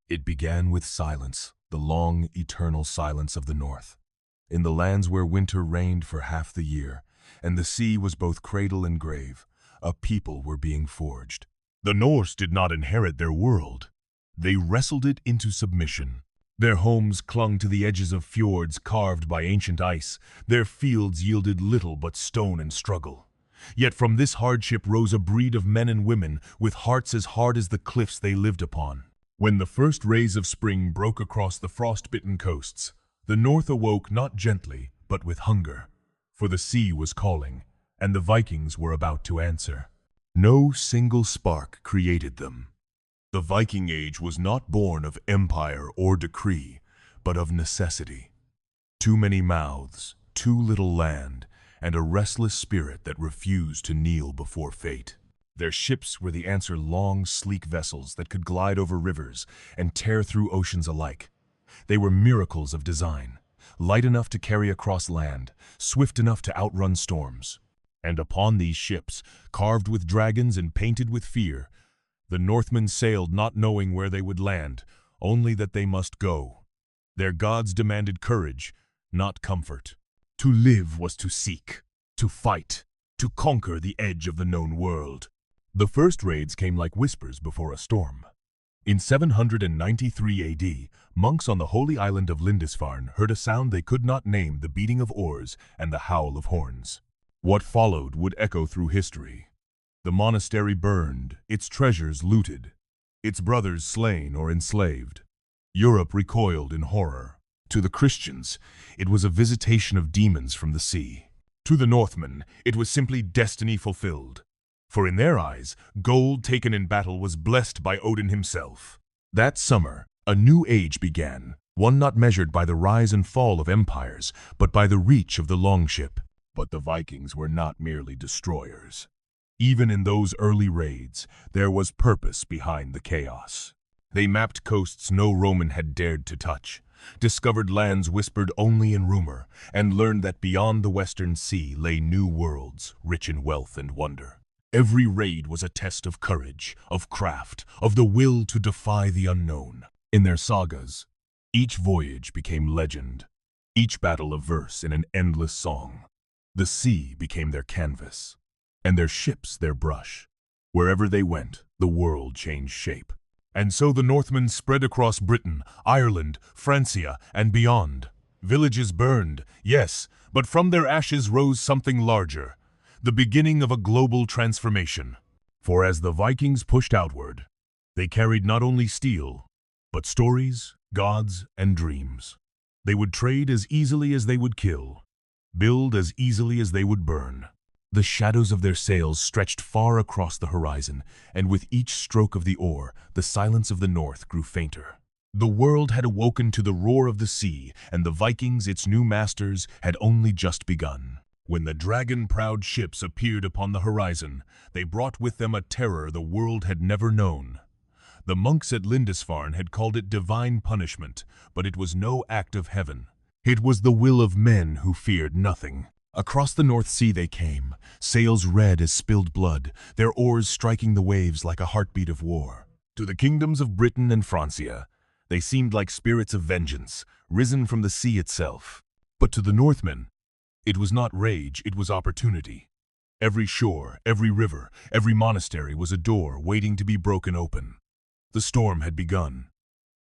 It began with silence, the long, eternal silence of the north. In the lands where winter reigned for half the year, and the sea was both cradle and grave, a people were being forged. The Norse did not inherit their world. They wrestled it into submission. Their homes clung to the edges of fjords carved by ancient ice. Their fields yielded little but stone and struggle. Yet from this hardship rose a breed of men and women with hearts as hard as the cliffs they lived upon. When the first rays of spring broke across the frost-bitten coasts, the north awoke not gently, but with hunger. For the sea was calling, and the Vikings were about to answer. No single spark created them. The Viking Age was not born of empire or decree, but of necessity. Too many mouths, too little land, and a restless spirit that refused to kneel before fate. Their ships were the answer, long, sleek vessels that could glide over rivers and tear through oceans alike. They were miracles of design, light enough to carry across land, swift enough to outrun storms. And upon these ships, carved with dragons and painted with fear, the Northmen sailed not knowing where they would land, only that they must go. Their gods demanded courage, not comfort. To live was to seek, to fight, to conquer the edge of the known world. The first raids came like whispers before a storm. In 793 AD, monks on the holy island of Lindisfarne heard a sound they could not name, the beating of oars and the howl of horns. What followed would echo through history. The monastery burned, its treasures looted, its brothers slain or enslaved. Europe recoiled in horror. To the Christians, it was a visitation of demons from the sea. To the Northmen, it was simply destiny fulfilled. For in their eyes, gold taken in battle was blessed by Odin himself. That summer, a new age began, one not measured by the rise and fall of empires, but by the reach of the longship. But the Vikings were not merely destroyers. Even in those early raids, there was purpose behind the chaos. They mapped coasts no Roman had dared to touch, discovered lands whispered only in rumor, and learned that beyond the western sea lay new worlds, rich in wealth and wonder. Every raid was a test of courage, of craft, of the will to defy the unknown. In their sagas, each voyage became legend, each battle a verse in an endless song. The sea became their canvas, and their ships their brush. Wherever they went, the world changed shape. And so the Northmen spread across Britain, Ireland, Francia, and beyond. Villages burned, yes, but from their ashes rose something larger. The beginning of a global transformation. For as the Vikings pushed outward, they carried not only steel, but stories, gods, and dreams. They would trade as easily as they would kill, build as easily as they would burn. The shadows of their sails stretched far across the horizon, and with each stroke of the oar, the silence of the north grew fainter. The world had awoken to the roar of the sea, and the Vikings, its new masters, had only just begun. When the dragon-proud ships appeared upon the horizon, they brought with them a terror the world had never known. The monks at Lindisfarne had called it divine punishment, but it was no act of heaven. It was the will of men who feared nothing. Across the North Sea they came, sails red as spilled blood, their oars striking the waves like a heartbeat of war. To the kingdoms of Britain and Francia, they seemed like spirits of vengeance, risen from the sea itself. But to the Northmen, it was not rage, it was opportunity. Every shore, every river, every monastery was a door waiting to be broken open. The storm had begun,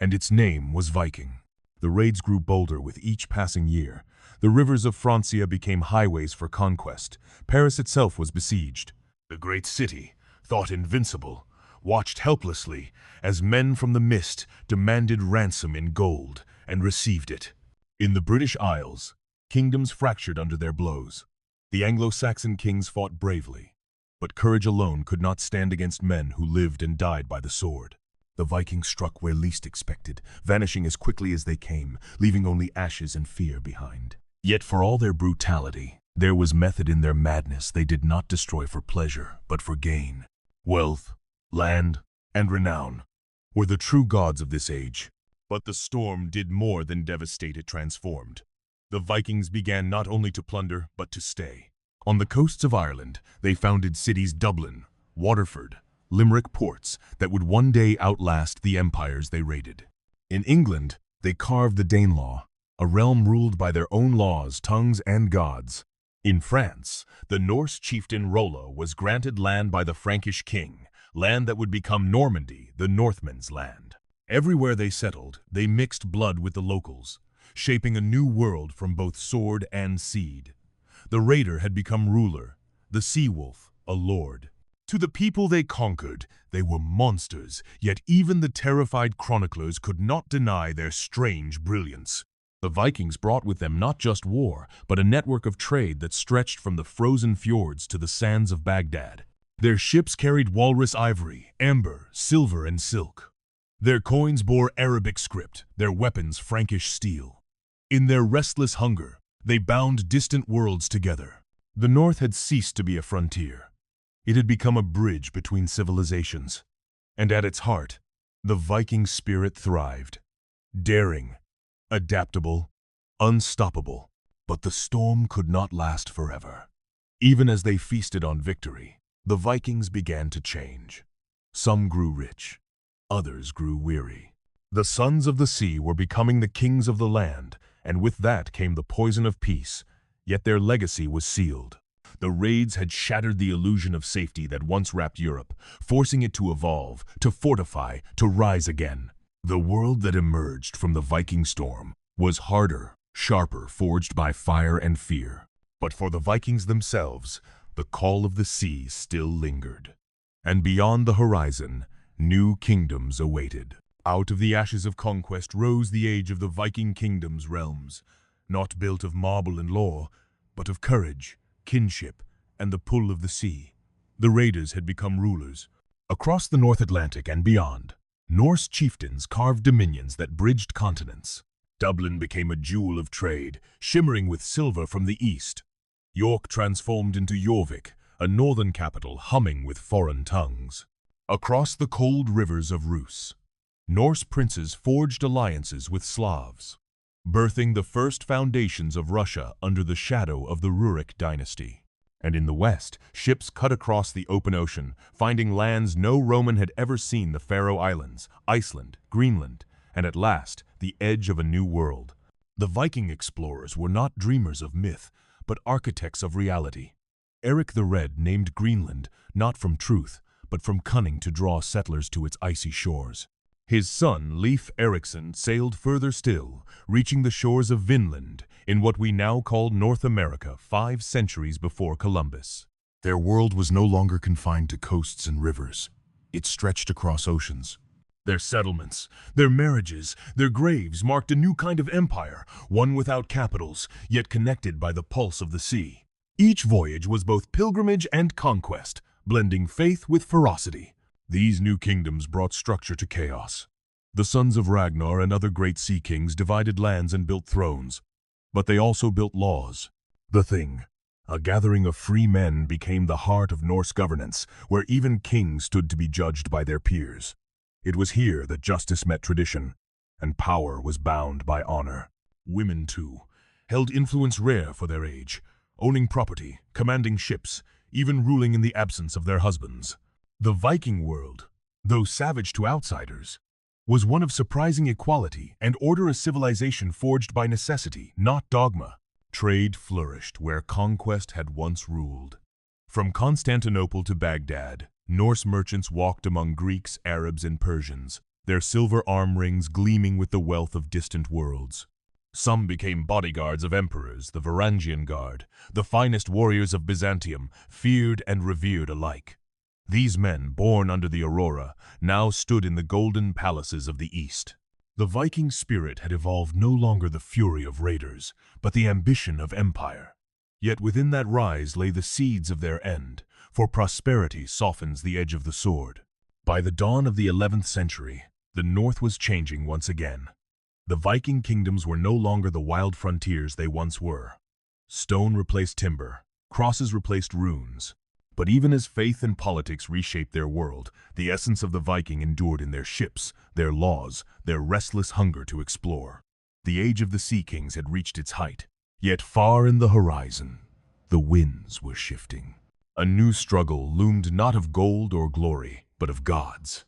and its name was Viking. The raids grew bolder with each passing year. The rivers of Francia became highways for conquest. Paris itself was besieged. The great city, thought invincible, watched helplessly as men from the mist demanded ransom in gold and received it. In the British Isles, kingdoms fractured under their blows. The Anglo-Saxon kings fought bravely, but courage alone could not stand against men who lived and died by the sword. The Vikings struck where least expected, vanishing as quickly as they came, leaving only ashes and fear behind. Yet for all their brutality, there was method in their madness. They did not destroy for pleasure, but for gain. Wealth, land, and renown were the true gods of this age. But the storm did more than devastate, it transformed. The Vikings began not only to plunder, but to stay. On the coasts of Ireland, they founded cities Dublin, Waterford, Limerick ports that would one day outlast the empires they raided. In England, they carved the Danelaw, a realm ruled by their own laws, tongues, and gods. In France, the Norse chieftain Rollo was granted land by the Frankish king, land that would become Normandy, the Northmen's land. Everywhere they settled, they mixed blood with the locals, shaping a new world from both sword and seed. The raider had become ruler, the sea-wolf a lord. To the people they conquered, they were monsters, yet even the terrified chroniclers could not deny their strange brilliance. The Vikings brought with them not just war, but a network of trade that stretched from the frozen fjords to the sands of Baghdad. Their ships carried walrus ivory, amber, silver, and silk. Their coins bore Arabic script, their weapons Frankish steel. In their restless hunger, they bound distant worlds together. The North had ceased to be a frontier. It had become a bridge between civilizations. And at its heart, the Viking spirit thrived. Daring, adaptable, unstoppable. But the storm could not last forever. Even as they feasted on victory, the Vikings began to change. Some grew rich, others grew weary. The sons of the sea were becoming the kings of the land, and with that came the poison of peace, yet their legacy was sealed. The raids had shattered the illusion of safety that once wrapped Europe, forcing it to evolve, to fortify, to rise again. The world that emerged from the Viking storm was harder, sharper, forged by fire and fear. But for the Vikings themselves, the call of the sea still lingered. And beyond the horizon, new kingdoms awaited. Out of the ashes of conquest rose the age of the Viking kingdoms' realms, not built of marble and law, but of courage, kinship, and the pull of the sea. The raiders had become rulers. Across the North Atlantic and beyond, Norse chieftains carved dominions that bridged continents. Dublin became a jewel of trade, shimmering with silver from the east. York transformed into Jorvik, a northern capital humming with foreign tongues. Across the cold rivers of Rus, Norse princes forged alliances with Slavs, birthing the first foundations of Russia under the shadow of the Rurik dynasty. And in the west, ships cut across the open ocean, finding lands no Roman had ever seen: the Faroe Islands, Iceland, Greenland, and at last, the edge of a new world. The Viking explorers were not dreamers of myth, but architects of reality. Eric the Red named Greenland not from truth, but from cunning to draw settlers to its icy shores. His son, Leif Erikson, sailed further still, reaching the shores of Vinland, in what we now call North America, 5 centuries before Columbus. Their world was no longer confined to coasts and rivers. It stretched across oceans. Their settlements, their marriages, their graves marked a new kind of empire, one without capitals, yet connected by the pulse of the sea. Each voyage was both pilgrimage and conquest, blending faith with ferocity. These new kingdoms brought structure to chaos. The sons of Ragnar and other great sea kings divided lands and built thrones, but they also built laws. The Thing, a gathering of free men, became the heart of Norse governance, where even kings stood to be judged by their peers. It was here that justice met tradition, and power was bound by honor. Women, too, held influence rare for their age, owning property, commanding ships, even ruling in the absence of their husbands. The Viking world, though savage to outsiders, was one of surprising equality and order, a civilization forged by necessity, not dogma. Trade flourished where conquest had once ruled. From Constantinople to Baghdad, Norse merchants walked among Greeks, Arabs, and Persians, their silver arm rings gleaming with the wealth of distant worlds. Some became bodyguards of emperors, the Varangian Guard, the finest warriors of Byzantium, feared and revered alike. These men, born under the aurora, now stood in the golden palaces of the East. The Viking spirit had evolved no longer the fury of raiders, but the ambition of empire. Yet within that rise lay the seeds of their end, for prosperity softens the edge of the sword. By the dawn of the 11th century, the North was changing once again. The Viking kingdoms were no longer the wild frontiers they once were. Stone replaced timber, crosses replaced runes. But even as faith and politics reshaped their world, the essence of the Viking endured in their ships, their laws, their restless hunger to explore. The age of the Sea Kings had reached its height, yet far in the horizon, the winds were shifting. A new struggle loomed, not of gold or glory, but of gods.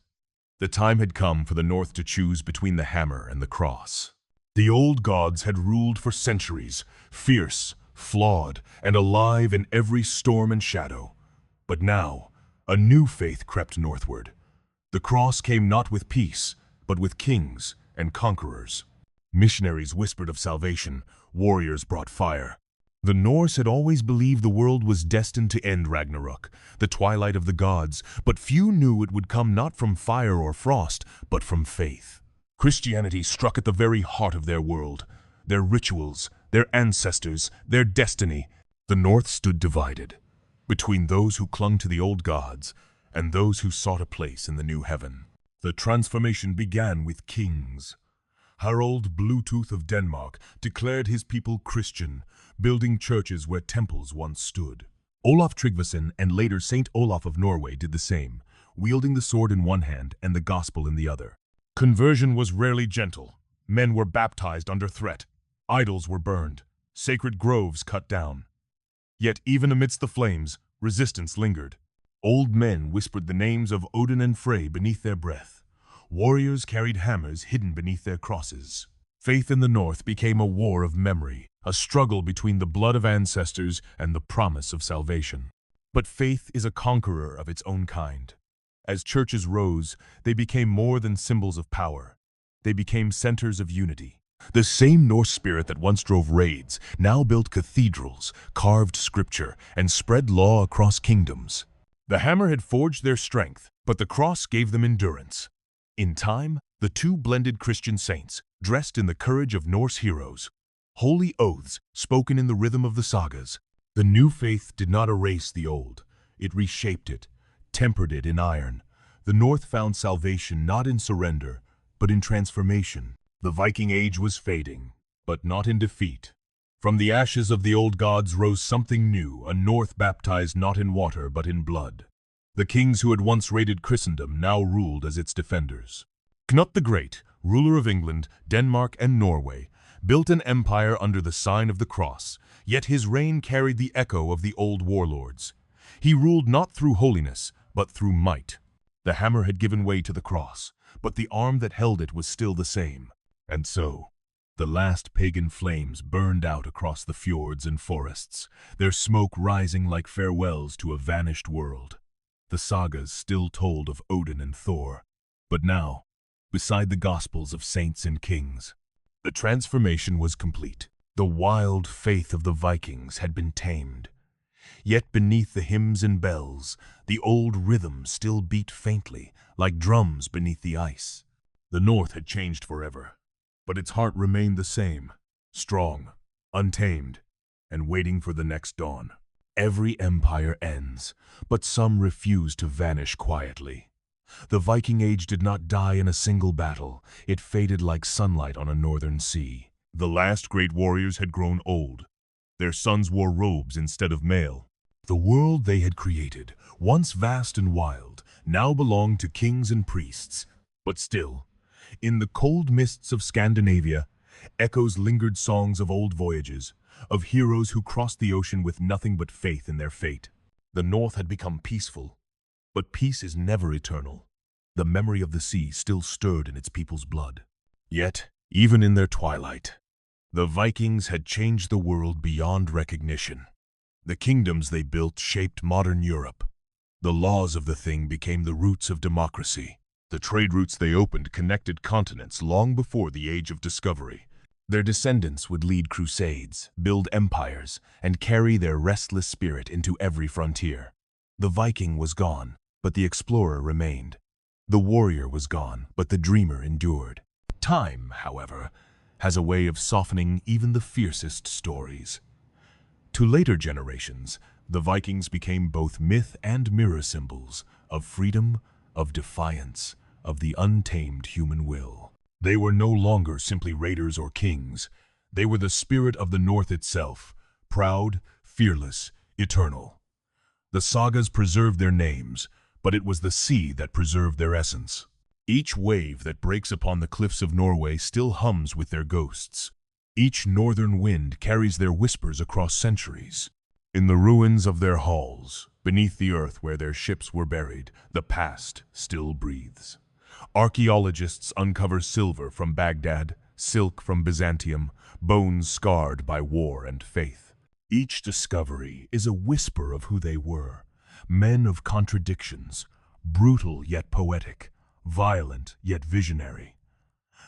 The time had come for the North to choose between the hammer and the cross. The old gods had ruled for centuries, fierce, flawed, and alive in every storm and shadow. But now, a new faith crept northward. The cross came not with peace, but with kings and conquerors. Missionaries whispered of salvation, warriors brought fire. The Norse had always believed the world was destined to end Ragnarok, the twilight of the gods, but few knew it would come not from fire or frost, but from faith. Christianity struck at the very heart of their world, their rituals, their ancestors, their destiny. The North stood divided, between those who clung to the old gods and those who sought a place in the new heaven. The transformation began with kings. Harald Bluetooth of Denmark declared his people Christian, building churches where temples once stood. Olaf Tryggvason and later Saint Olaf of Norway did the same, wielding the sword in one hand and the gospel in the other. Conversion was rarely gentle. Men were baptized under threat. Idols were burned. Sacred groves cut down. Yet even amidst the flames, resistance lingered. Old men whispered the names of Odin and Frey beneath their breath. Warriors carried hammers hidden beneath their crosses. Faith in the North became a war of memory, a struggle between the blood of ancestors and the promise of salvation. But faith is a conqueror of its own kind. As churches rose, they became more than symbols of power. They became centers of unity. The same Norse spirit that once drove raids now built cathedrals, carved scripture, and spread law across kingdoms. The hammer had forged their strength, but the cross gave them endurance. In time, the two blended Christian saints, dressed in the courage of Norse heroes. Holy oaths spoken in the rhythm of the sagas. The new faith did not erase the old. It reshaped it, tempered it in iron. The North found salvation not in surrender, but in transformation. The Viking age was fading, but not in defeat. From the ashes of the old gods rose something new, a North baptized not in water but in blood. The kings who had once raided Christendom now ruled as its defenders. Knut the Great, ruler of England, Denmark, and Norway, built an empire under the sign of the cross, yet his reign carried the echo of the old warlords. He ruled not through holiness, but through might. The hammer had given way to the cross, but the arm that held it was still the same. And so, the last pagan flames burned out across the fjords and forests, their smoke rising like farewells to a vanished world. The sagas still told of Odin and Thor, but now, beside the gospels of saints and kings, the transformation was complete. The wild faith of the Vikings had been tamed. Yet beneath the hymns and bells, the old rhythm still beat faintly, like drums beneath the ice. The North had changed forever, but its heart remained the same, strong, untamed, and waiting for the next dawn. Every empire ends, but some refuse to vanish quietly. The Viking Age did not die in a single battle. It faded like sunlight on a northern sea. The last great warriors had grown old. Their sons wore robes instead of mail. The world they had created, once vast and wild, now belonged to kings and priests. But still, in the cold mists of Scandinavia, echoes lingered songs of old voyages, of heroes who crossed the ocean with nothing but faith in their fate. The North had become peaceful, but peace is never eternal. The memory of the sea still stirred in its people's blood. Yet, even in their twilight, the Vikings had changed the world beyond recognition. The kingdoms they built shaped modern Europe. The laws of the thing became the roots of democracy. The trade routes they opened connected continents long before the age of discovery. Their descendants would lead crusades, build empires, and carry their restless spirit into every frontier. The Viking was gone, but the explorer remained. The warrior was gone, but the dreamer endured. Time, however, has a way of softening even the fiercest stories. To later generations, the Vikings became both myth and mirror symbols of freedom, of defiance, of the untamed human will. They were no longer simply raiders or kings. They were the spirit of the North itself, proud, fearless, eternal. The sagas preserved their names, but it was the sea that preserved their essence. Each wave that breaks upon the cliffs of Norway still hums with their ghosts. Each northern wind carries their whispers across centuries. In the ruins of their halls, beneath the earth where their ships were buried, the past still breathes. Archaeologists uncover silver from Baghdad, silk from Byzantium, bones scarred by war and faith. Each discovery is a whisper of who they were, men of contradictions, brutal yet poetic, violent yet visionary.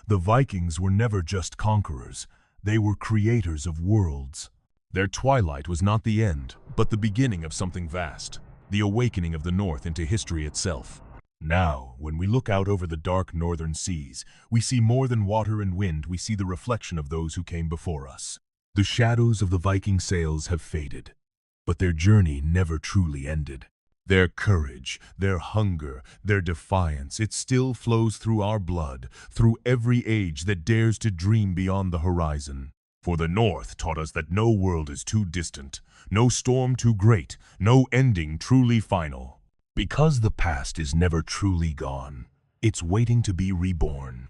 The Vikings were never just conquerors, they were creators of worlds. Their twilight was not the end, but the beginning of something vast, the awakening of the North into history itself. Now, when we look out over the dark northern seas, we see more than water and wind, we see the reflection of those who came before us. The shadows of the Viking sails have faded, but their journey never truly ended. Their courage, their hunger, their defiance, it still flows through our blood, through every age that dares to dream beyond the horizon. For the North taught us that no world is too distant, no storm too great, no ending truly final. Because the past is never truly gone, it's waiting to be reborn.